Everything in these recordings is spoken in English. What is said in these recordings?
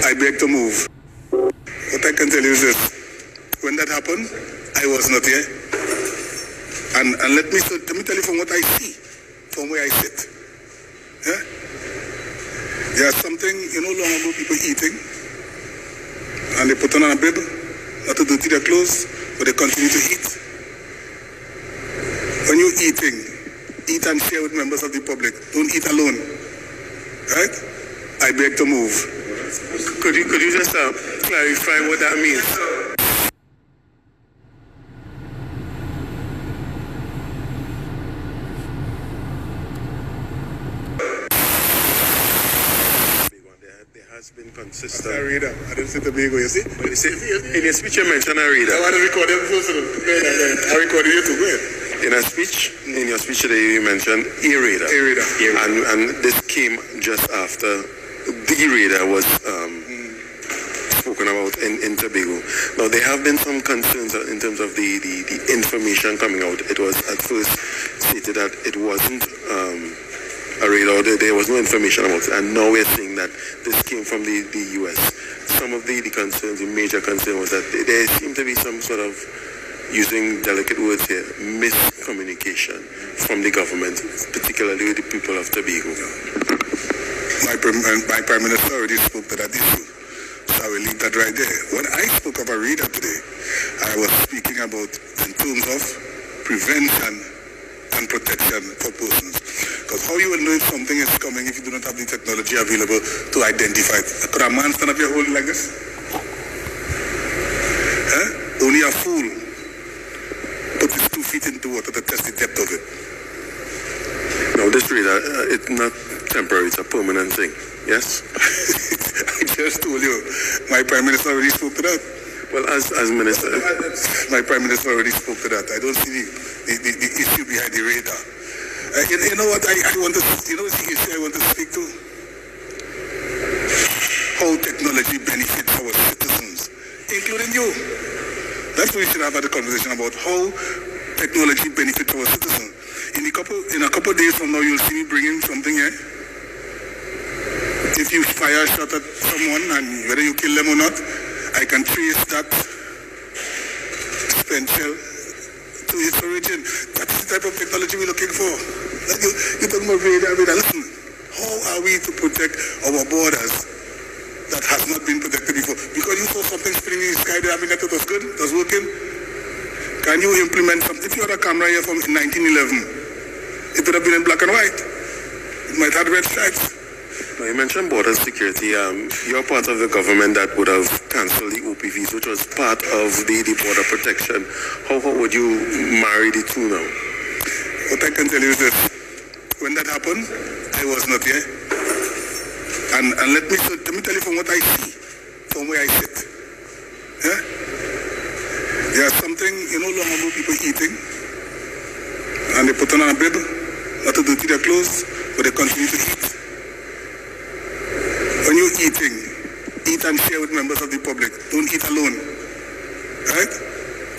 I beg to move. What I can tell you is this. When that happened, I was not here. And let me tell you from what I see, from where I sit. Yeah? There's something, long ago people eating, and they put on a bib, not to dirty their clothes, but they continue to eat. When you're eating, eat and share with members of the public. Don't eat alone. Right? I beg to move. Could you just clarify what that means? Has been consistent. I read I didn't say Tobago, you see? But you see, in your speech you mentioned I read I want to record it first. I recorded you too. Go ahead. In your speech today you mentioned A-Radar. And this came just after the radar was spoken about in Tobago. Now there have been some concerns in terms of the information coming out. It was at first stated that it wasn't a radar, there was no information about it, and now we're seeing that this came from the US. Some of the concerns, the major concern was that there seemed to be some sort of, using delicate words here, miscommunication from the government, particularly with the people of Tobago. My Prime Minister already spoke to that issue, so I will leave that right there. When I spoke of a reader today, I was speaking about in terms of prevention and protection for persons. Because how you will know if something is coming if you do not have the technology available to identify it? Could a man stand up here holding like this? Only a fool puts his 2 feet into water to test the depth of it. Now this radar, it's not temporary, it's a permanent thing, yes? I just told you, my Prime Minister already spoke to that. Well, as Minister... My Prime Minister already spoke to that. I don't see the issue behind the radar. You know what I want to, the issue I want to speak to? How technology benefits our citizens, including you. That's what we should have had a conversation about, how technology benefits our citizens. In a couple of days from now, you'll see me bringing something here. If you fire a shot at someone, and whether you kill them or not, I can trace that spent shell to its origin. That's the type of technology we're looking for. You're talking about radar. Listen, how are we to protect our borders that has not been protected before? Because you saw something spinning in the sky there, having that it was good, it was working. Can you implement something? If you had a camera here from 1911, it would have been in black and white. It might have red stripes. Now you mentioned border security. You're part of the government that would have cancelled the OPVs, which was part of the border protection. How would you marry the two now? What I can tell you is this. When that happened, I was not here. And let me tell you from what I see, from where I sit. Yeah? There's something, long ago people eating, and they put on a bib, not to dirty their clothes, but they continue to eat. When you're eating, eat and share with members of the public. Don't eat alone. Right?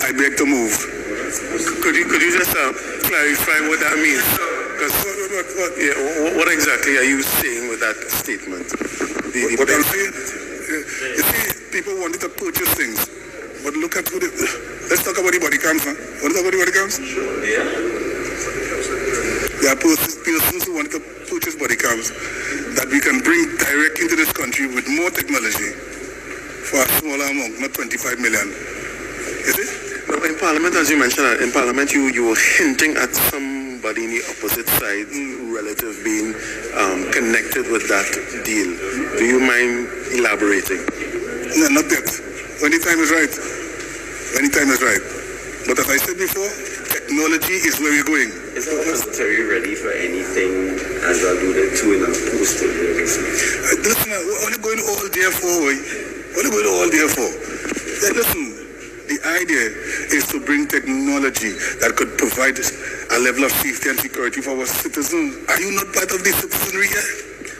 I beg to move. Could you just clarify what that means? What exactly are you saying with that statement? What I'm saying? You see, people wanted to purchase things, but look at let's talk about the body cams, huh? Want to talk about the body cams? Sure, yeah. There are persons who want to purchase body cams that we can bring direct into this country with more technology for a smaller amount, not 25 million. Is it? Now, in Parliament, as you mentioned, in Parliament you were hinting at somebody in the opposite side relative being connected with that deal. Do you mind elaborating? No, not yet. When the time is right. When the time is right. But as I said before, technology is where we're going. Is the secretary ready for anything as alluded to in a post? Listen, what are you going all there for? What are you going all there for? Listen, the idea is to bring technology that could provide a level of safety and security for our citizens. Are you not part of the citizenry here?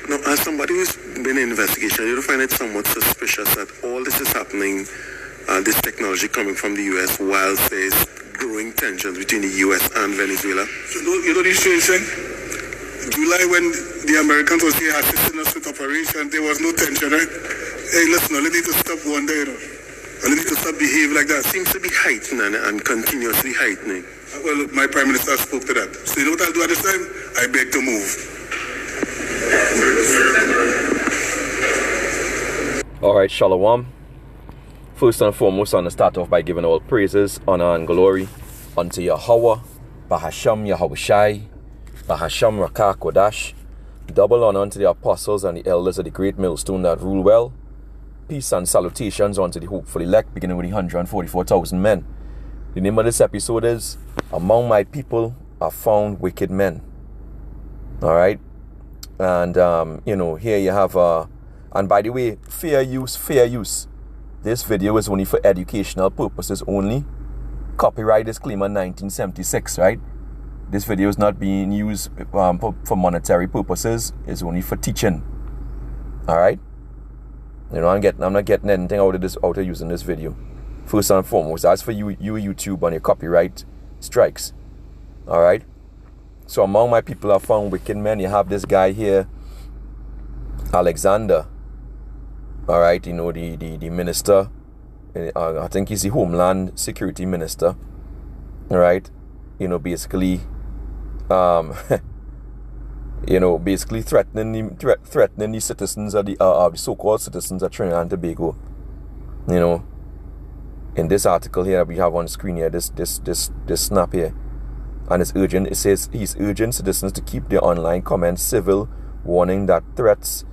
Now, as somebody who's been in investigation, you find it somewhat suspicious that all this is happening, this technology coming from the U.S. whilst there's growing tensions between the U.S. and Venezuela. You know the strange thing? July, when the Americans were here assisting us with operations, there was no tension, right? Hey, listen, I need to stop one day, I need to stop behave like that. Seems to be heightening and continuously heightening. Well, look, my Prime Minister spoke to that. So you know what I'll do at this time? I beg to move. All right, Shalom. First and foremost, I'm going to start off by giving all praises, honor, and glory unto Yahweh, Bahasham Yahushai, Bahasham Rakah Kodash. Double honor unto the apostles and the elders of the great millstone that rule well. Peace and salutations unto the hopeful elect, beginning with the 144,000 men. The name of this episode is Among My People Are Found Wicked Men. All right. And, here you have, and by the way, fair use. This video is only for educational purposes only. Copyright disclaimer 1976, right? This video is not being used for monetary purposes. It's only for teaching. All right. I'm not getting anything out of using this video. First and foremost, as for you YouTube on your copyright strikes. All right. So among my people are found wicked men. You have this guy here, Alexander. All right. The minister. I think he's the Homeland Security Minister. All right. Basically, basically threatening the citizens of the so-called citizens of Trinidad and Tobago. In this article here we have on screen here, this snap here, and it's urgent. It says he's urging citizens to keep their online comments civil, warning that threats.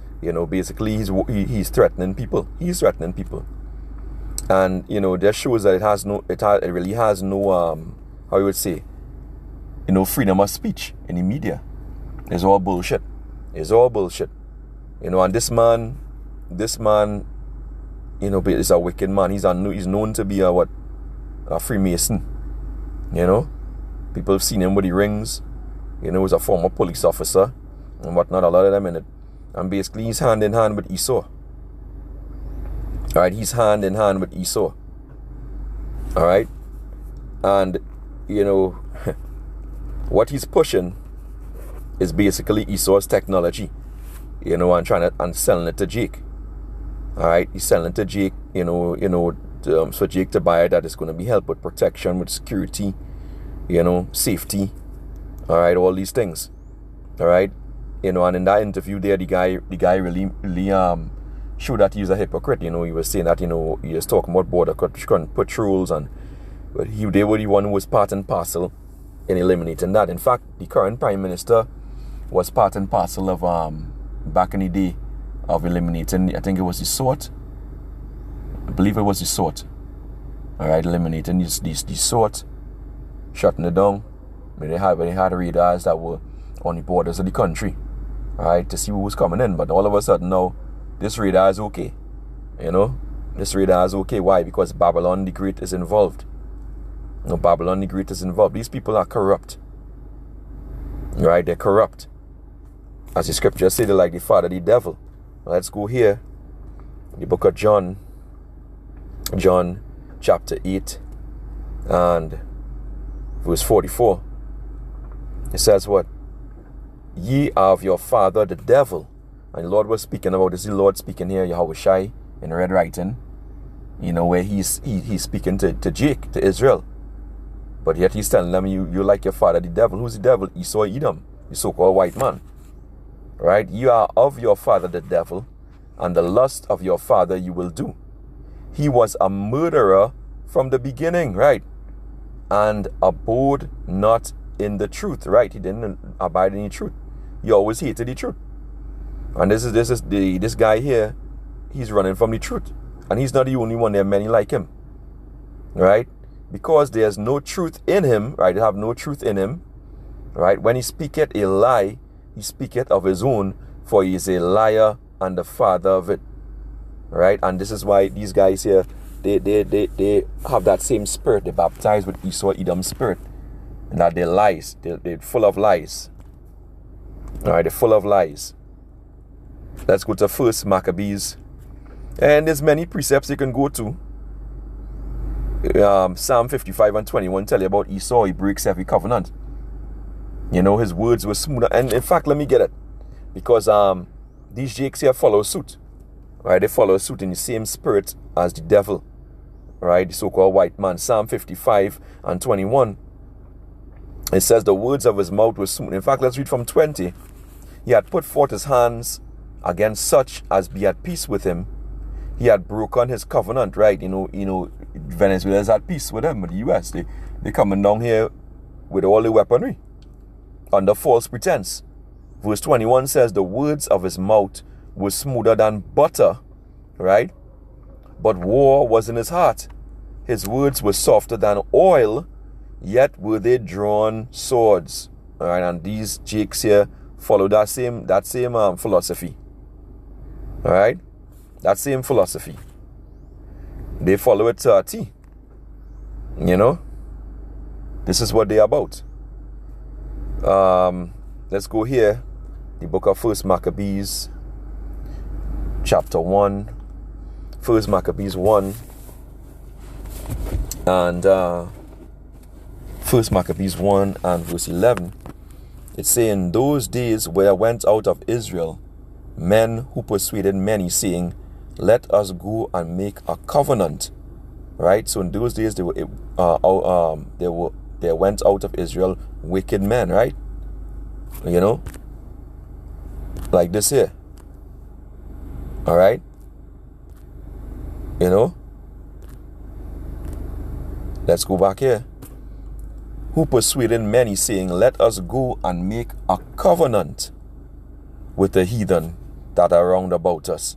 Basically he's threatening people. He's threatening people, and that shows that it really has no how you would say, freedom of speech in the media. It's all bullshit. And this man, is a wicked man. He's known to be a Freemason. People have seen him with the rings. He's a former police officer and whatnot. A lot of them in it. And basically, he's hand in hand with Esau. All right, he's hand in hand with Esau. All right, and what he's pushing is basically Esau's technology, and selling it to Jake. All right, he's selling it to Jake, for Jake to buy it, that is going to be help with protection, with security, safety. All right, all these things. All right, and in that interview there, the guy really showed that he's a hypocrite. He was saying that he was talking about border patrols, but they were the one who was part and parcel in eliminating that. In fact, the current Prime Minister was part and parcel of back in the day of eliminating, I think it was the SWAT. I believe it was the SWAT. All right, eliminating the SWAT, shutting it down. They had radars that were on the borders of the country, all right, to see who was coming in. But all of a sudden now, this radar is okay. This radar is okay. Why? Because Babylon the Great is involved. Babylon the Great is involved. These people are corrupt. Right? They're corrupt. As the scriptures say, they're like the father, the devil. Let's go here. The book of John chapter 8 and verse 44. It says what? Ye are of your father the devil. And the Lord was speaking about this. The Lord speaking here, Yahushai, in red writing. Where he's speaking to Jake, to Israel. But yet he's telling them, you like your father the devil. Who's the devil? Esau Edom, the so-called white man. Right? You are of your father the devil, and the lust of your father you will do. He was a murderer from the beginning, right? And abode not in the truth, right? He didn't abide in the truth. He always hated the truth. And this guy here, he's running from the truth. And he's not the only one. There are many like him. Right? Because there's no truth in him, right? They have no truth in him. Right? When he speaketh a lie, he speaketh of his own, for he is a liar and the father of it. Right? And this is why these guys here, they have that same spirit. They're baptized with Esau Edom's spirit. And that they're lies. They're full of lies. Alright, they're full of lies. Let's go to 1 Maccabees. And there's many precepts you can go to. Psalm 55 and 21 tell you about Esau. He breaks every covenant. His words were smoother. And in fact, let me get it. Because these jakes here follow suit. right? They follow suit in the same spirit as the devil, right? The so-called white man. Psalm 55 and 21. It says the words of his mouth were smooth. In fact, let's read from 20. He had put forth his hands against such as be at peace with him. He had broken his covenant, right? You know, Venezuela's at peace with them, with the US. They coming down here with all the weaponry under false pretense. Verse 21 says the words of his mouth were smoother than butter, right? But war was in his heart. His words were softer than oil, yet were they drawn swords. All right, and these jakes here follow that same philosophy. All right, that same philosophy. They follow it to a T. You know, this is what they're about. Let's go here. The book of First Maccabees, chapter 1. First Maccabees 1 and First Maccabees 1 and verse 11. It's saying, those days where went out of Israel men who persuaded many, saying, let us go and make a covenant. Right? So in those days there went out of Israel wicked men, right? You know, like this here. All right, you know, let's go back here. Who persuaded many, saying, let us go and make a covenant with the heathen that are round about us.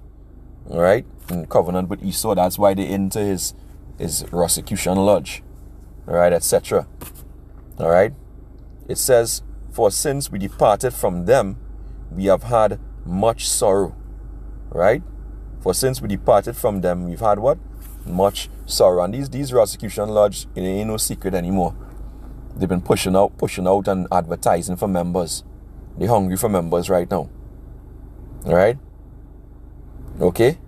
All right, and covenant with Esau. That's why they enter his Rosicrucian lodge. All right, etc. All right, it says, for since we departed from them, we have had much sorrow. Right? For since we departed from them, we've had what? Much sorrow. And these Rosicrucian lodge, it ain't no secret anymore. They've been pushing out and advertising for members. They're hungry for members right now. All right? Okay?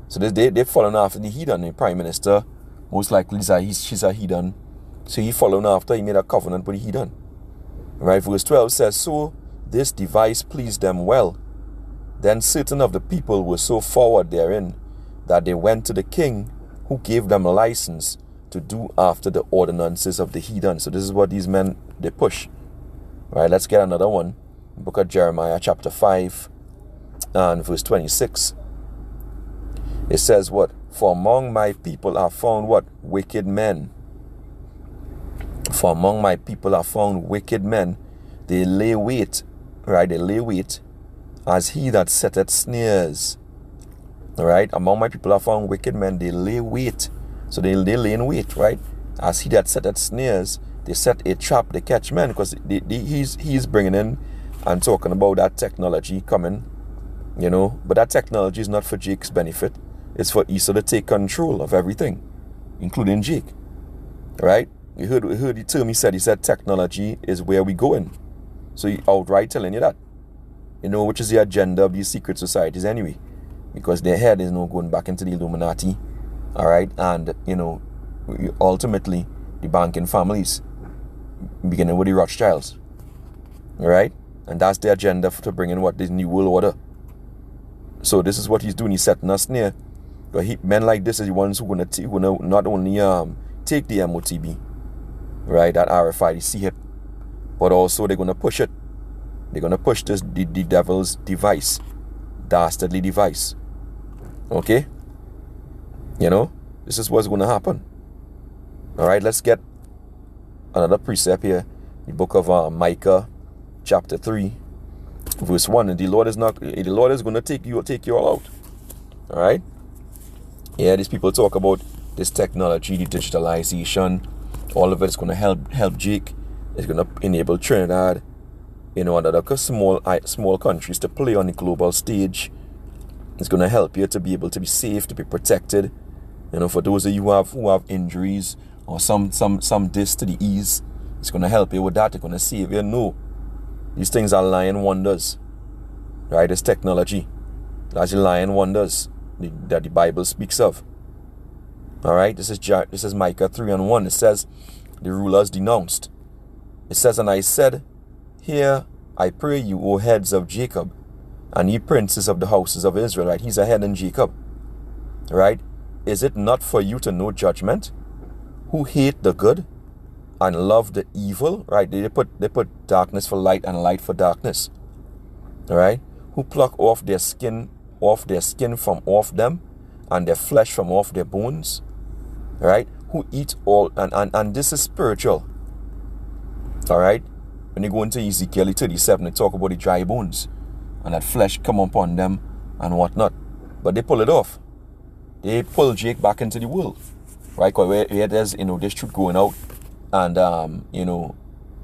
So they're following after the heathen. The prime minister, most likely, she's a heathen. So he following after, he made a covenant with the heathen. Right? Verse 12 says, so this device pleased them well. Then certain of the people were so forward therein that they went to the king, who gave them a license to do after the ordinances of the heathen. So this is what these men, they push. Right, let's get another one. Book of Jeremiah chapter 5 and verse 26. It says what? For among my people are found what? Wicked men. For among my people are found wicked men. They lay wait. Right, they lay wait. As he that setteth snares. Alright, among my people are found wicked men, they lay wait. So they lay in wait, right? As he that setteth snares, they set a trap, they catch men, because he's bringing in and talking about that technology coming, you know. But that technology is not for Jake's benefit. It's for Esau to take control of everything, including Jake. Right? You heard the term he said technology is where we going. So he outright telling you that. You know, which is the agenda of these secret societies anyway. Because their head is no going back into the Illuminati. Alright? And, you know, ultimately, the banking families. Beginning with the Rothschilds. Alright? And that's the agenda to bring in what? This new world order. So this is what he's doing. He's setting us near. But men like this is the ones who are going to not only take the MOTB. Right? That RFID CHIP. But also they're going to push it. They're going to push the devil's device. Dastardly device. Okay? You know? This is what's going to happen. Alright, let's get another precept here. The book of Micah, chapter 3, verse 1. And the Lord is going to take you all out. Alright? Yeah, these people talk about this technology, the digitalization. All of it is going to help Jake. It's going to enable Trinidad, you know, and other small countries to play on the global stage. It's going to help you to be able to be safe, to be protected. You know, for those of you who have injuries or some dis to the ease, it's going to help you with that. It's going to save you. No, these things are lying wonders, right? It's technology. That's the lying wonders that the Bible speaks of. All right, this is Micah 3 and 1. It says, the rulers denounced. It says, and I said, hear, I pray you, O heads of Jacob, and ye princes of the houses of Israel. Right? He's a head in Jacob. right? Is it not for you to know judgment? Who hate the good and love the evil, right? They put darkness for light and light for darkness, all right? Who pluck off their skin from off them, and their flesh from off their bones, right? Who eat all, and this is spiritual, all right? When you go into Ezekiel 37, they talk about the dry bones, and that flesh come upon them and whatnot, but they pull it off. They pull Jake back into the world, right? Because where there's, this truth going out, and the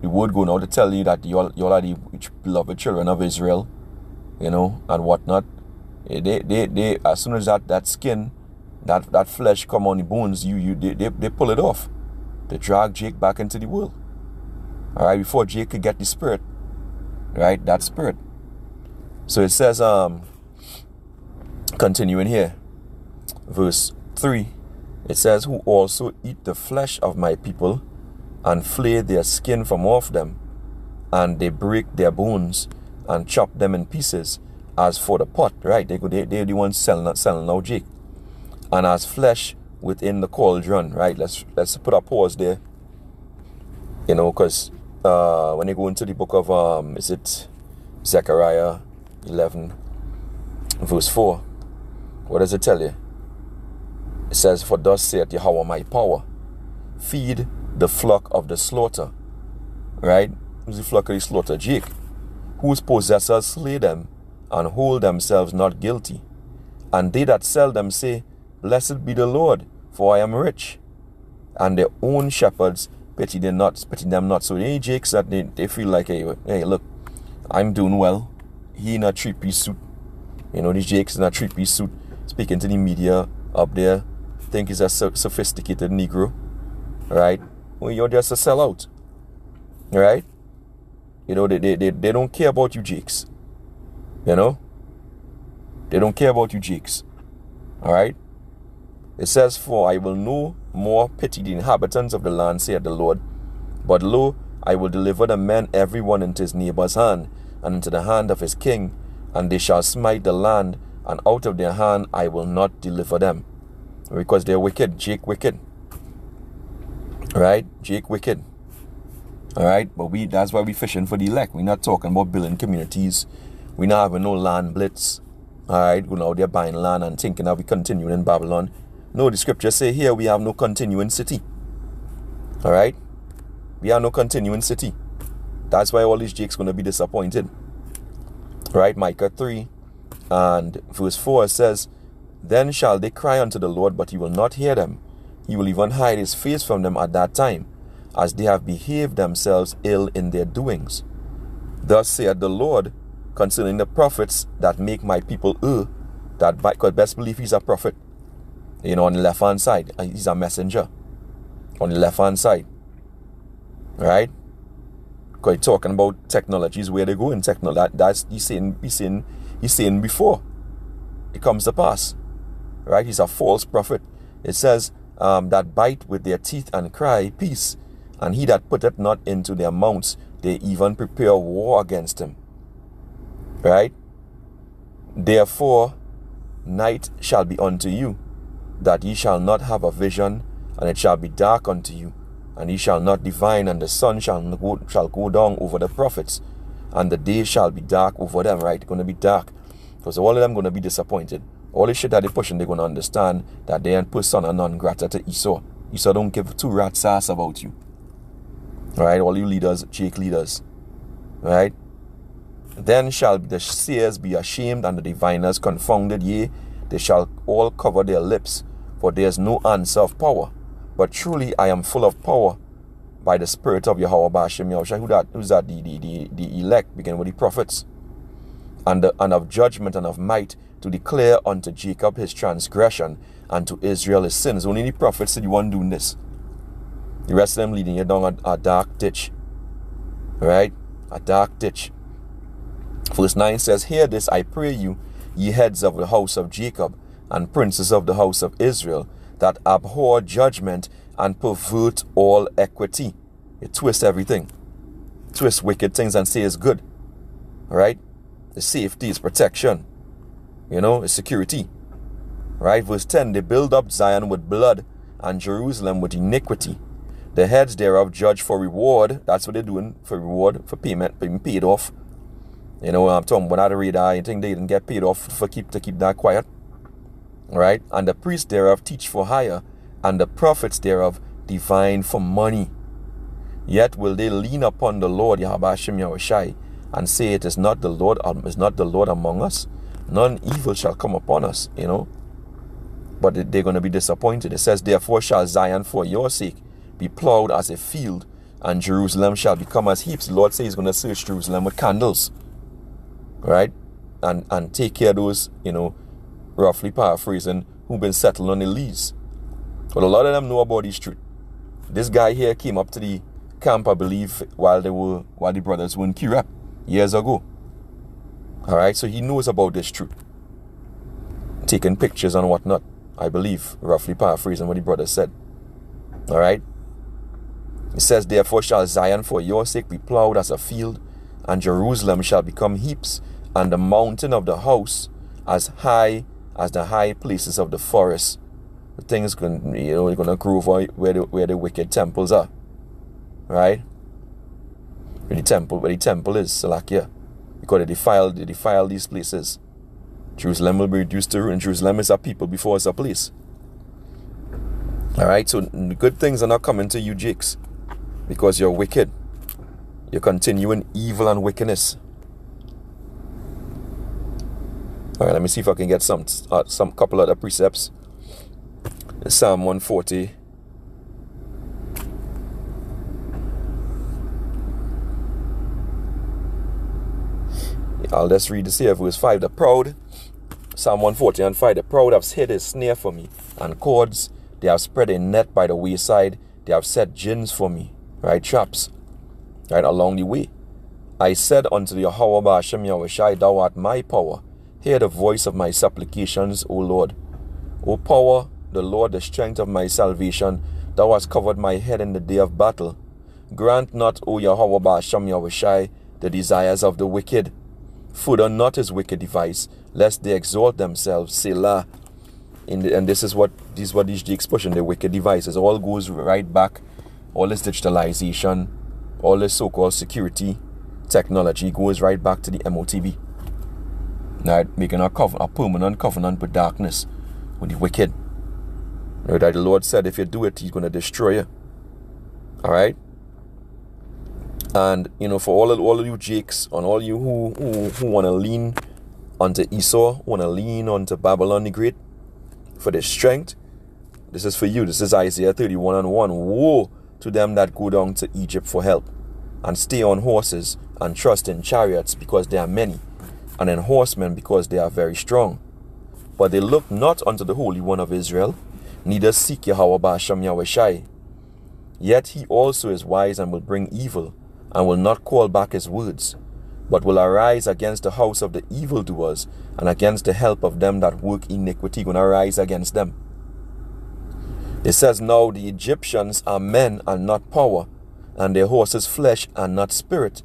word going out to tell you that y'all are the beloved children of Israel, and whatnot. They as soon as that skin, that flesh come on the bones, they pull it off. They drag Jake back into the world. All right, before Jake could get the spirit, right? That spirit. So it says, continuing here, verse 3, it says, who also eat the flesh of my people, and flay their skin from off them, and they break their bones, and chop them in pieces, as for the pot, right? They're the ones selling out Jake. And as flesh within the cauldron, right? Let's put a pause there, because when you go into the book of, is it Zechariah 11, verse 4, what does it tell you? It says, for thus saith Yahweh my power, feed the flock of the slaughter, right? Who's the flock of the slaughter? Jake. Whose possessors slay them, and hold themselves not guilty. And they that sell them say, blessed be the Lord, for I am rich. And their own shepherds pity them not. So they Jakes that they feel like, hey, look, I'm doing well. He in a 3-piece suit. These Jakes in a 3-piece suit, speaking to the media up there, think he's a sophisticated Negro, right? Well, you're just a sellout, right? They don't care about you Jakes. They don't care about you Jakes. All right? It says, for I will no more pity the inhabitants of the land, saith the Lord. But lo, I will deliver the men every one into his neighbor's hand, and into the hand of his king, and they shall smite the land, and out of their hand I will not deliver them. Because they're wicked. Jake wicked. Right? Jake wicked. Alright? But that's why we fishing for the elect. We're not talking about building communities. We're not having no land blitz. Alright? Going out there buying land and thinking that we continue in Babylon. No, the scriptures say here we have no continuing city. Alright? We have no continuing city. That's why all these Jakes going to be disappointed. Right? Micah 3 and verse 4 says, then shall they cry unto the Lord, but he will not hear them. He will even hide his face from them at that time, as they have behaved themselves ill in their doings. Thus saith the Lord concerning the prophets that make my people that because best believe he's a prophet. On the left hand side, he's a messenger. On the left hand side. Right? Because he's talking about technologies, where they go in technology. That's he's saying before it comes to pass. Right? He's a false prophet. It says, that bite with their teeth and cry, peace. And he that putteth not into their mouths, they even prepare war against him. Right? Therefore, night shall be unto you, that ye shall not have a vision, and it shall be dark unto you, and ye shall not divine, and the sun shall go down over the prophets, and the day shall be dark over them. Right? It's going to be dark, because all of them going to be disappointed. All the shit that they're pushing, they're going to understand that they ain't persona non grata to Esau. Esau don't give two rat's ass about you. Alright, all you leaders, Jake leaders. Alright? Then shall the seers be ashamed, and the diviners confounded, yea, they shall all cover their lips, for there is no answer of power. But truly I am full of power by the spirit of Yahweh Ba'ashem Yahushua. Who's that? The elect, beginning with the prophets. And of judgment and of might, to declare unto Jacob his transgression, and to Israel his sins. Only the prophets said you weren't doing this. The rest of them leading you down a dark ditch. Right? A dark ditch. Verse 9 says, hear this, I pray you, ye heads of the house of Jacob, and princes of the house of Israel, that abhor judgment, and pervert all equity. You twist everything. Twist wicked things and say it's good. Right? The safety is protection. It's security. Right, verse 10, they build up Zion with blood and Jerusalem with iniquity. The heads thereof judge for reward. That's what they're doing, for reward, for payment, being paid off. You know, I'm talking about the radar. I think they didn't get paid off to keep that quiet. Right? And the priests thereof teach for hire, and the prophets thereof divine for money. Yet will they lean upon the Lord Yahweh Hashem Yahushai, and say, it is not the Lord among us. None evil shall come upon us, you know. But they're going to be disappointed. It says, therefore shall Zion for your sake be plowed as a field, and Jerusalem shall become as heaps. The Lord says he's going to search Jerusalem with candles. Right? And take care of those, you know, roughly paraphrasing, who've been settled on the lease. But a lot of them know about this truth. This guy here came up to the camp, I believe, while the brothers were in Cked years ago. Alright, so he knows about this truth. Taking pictures and whatnot, I believe, roughly paraphrasing what the brother said. Alright? It says, therefore shall Zion for your sake be plowed as a field, and Jerusalem shall become heaps, and the mountain of the house as high as the high places of the forest. The things going, you know, going to grow where the wicked temples are. Right? Where the temple is, Salakia. Because they defile these places. Jerusalem will be reduced to ruin. Jerusalem is a people before it's a place. Alright, so good things are not coming to you, Jakes, because you're wicked. You're continuing evil and wickedness. Alright, let me see if I can get some couple other precepts. Psalm 140. I'll just read this here, verse 5. The proud, Psalm 140 and 5. The proud have hid a snare for me, and cords. They have spread a net by the wayside. They have set gins for me, right? Traps, right, along the way. I said unto the Yahweh Hashem Yahushai, thou art my power. Hear the voice of my supplications, O Lord. O power, the Lord, the strength of my salvation. Thou hast covered my head in the day of battle. Grant not, O Yahweh Hashem Yahushai, the desires of the wicked. Further not his wicked device, lest they exalt themselves. Selah. And this is what these Jakes pushing, the wicked devices. All goes right back. All this digitalization, all this so-called security technology goes right back to the MOTB. Right, making a permanent covenant with darkness, with the wicked. Right, that the Lord said if you do it, he's going to destroy you. Alright? And, you know, for all of you Jakes, and all you who want to lean onto Esau, want to lean onto Babylon the Great for their strength, this is for you. This is Isaiah 31:1. Woe to them that go down to Egypt for help, and stay on horses, and trust in chariots, because they are many, and in horsemen, because they are very strong. But they look not unto the Holy One of Israel, neither seek Yahweh Hashem Yahushai. Yet he also is wise, and will bring evil, and will not call back his words, but will arise against the house of the evildoers, and against the help of them that work iniquity. Going to arise against them. It says, now the Egyptians are men and not power, and their horses flesh and not spirit.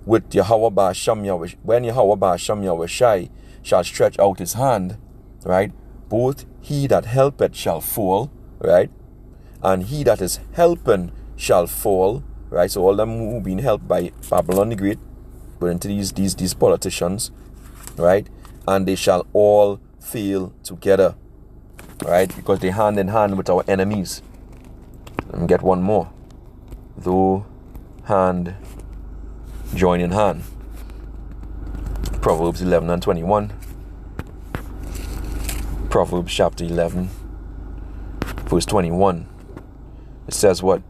With Yahweh Hashem Yahushai, when Yahweh Hashem Yahushai shall stretch out his hand, right, both he that helpeth shall fall, right, and he that is helping shall fall, right. So all them who been helped by Babylon the Great, but into these politicians, right, and they shall all fail together, right, because they hand in hand with our enemies. Let me get one more. Though hand join in hand. Proverbs 11:21. Proverbs chapter 11, verse 21. It says what?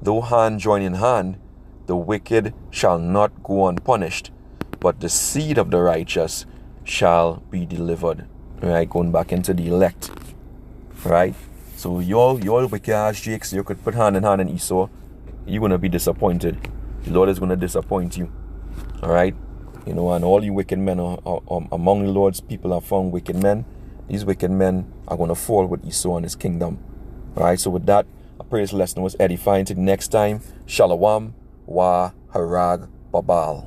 Though hand join in hand, the wicked shall not go unpunished, but the seed of the righteous shall be delivered. Right, going back into the elect. Right? So y'all wicked ass Jakes, you could put hand in hand in Esau, you're gonna be disappointed. The Lord is gonna disappoint you. Alright? You know, and all you wicked men are among the Lord's people are found wicked men. These wicked men are gonna fall with Esau and his kingdom. Alright, so with that, I pray this lesson was edifying. Till next time, Shalom wa Harag Babal.